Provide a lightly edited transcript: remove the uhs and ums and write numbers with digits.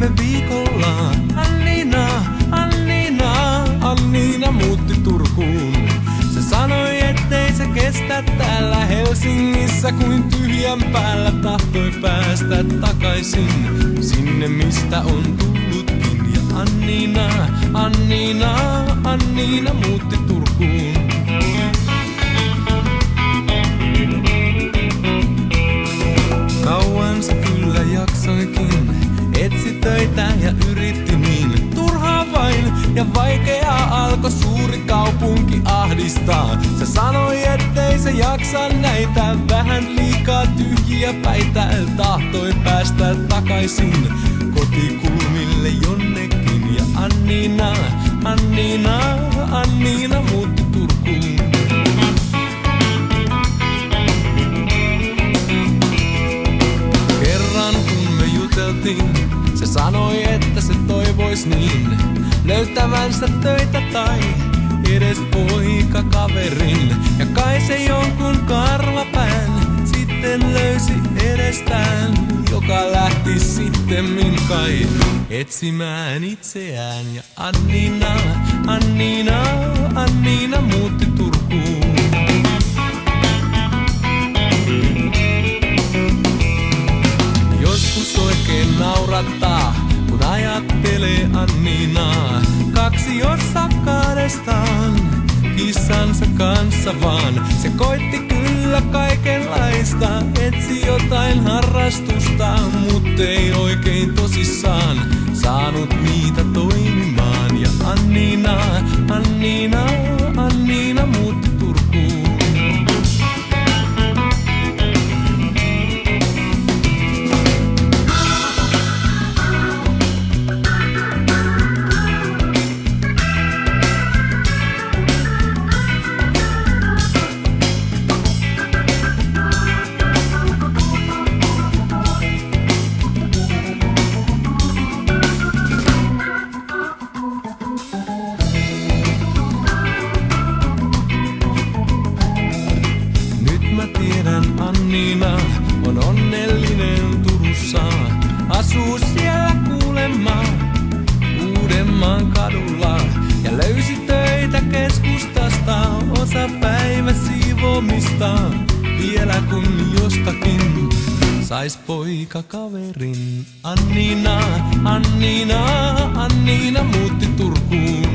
viime viikolla. Anniina muutti Turkuun. Se sanoi, ettei se kestä täällä Helsingissä, kuin tyhjän päällä tahtoi päästä takaisin sinne, mistä on tullutkin. Ja Anniina muutti Turkuun. Kauan se kyllä jaksoikin, etsi töitä ja yritti niin. Turhaa vain ja vaikeaa alkoi suuri kaupunki ahdistaa. Se sanoi, ettei se jaksa näitä vähän liikaa tyhjiä päitä. Tahtoi päästä takaisin kotikulmille jonnekin. Ja Anniina muutti Turkuun. Kerran kun me juteltiin, se sanoi, että se toivois niin löytävänsä töitä tai edes poikakaverin. Ja kai se jonkun karvapään sitten löysi edestään, joka lähti sittemmin kai etsimään itseään. Ja Anniina muutti Turkuun. Joskus oikein naurattaa, kun ajattelee Anniinaa. Kaksi osa kahdestaan, kissansa kanssa vaan. Se koitti kyllä kaikenlaista, etsi jotain harrastusta, mut ei oikein tosissaan saanut niitä toimimaan. Ja Anniina muutti Turkuun. Anniina on onnellinen Turussa, asuu siellä kuulemma Uudenmaan kadulla. Ja löysi töitä keskustasta, osa päivä siivoamista. Vielä kun jostakin sais poikakaverin. Anniina muutti Turkuun.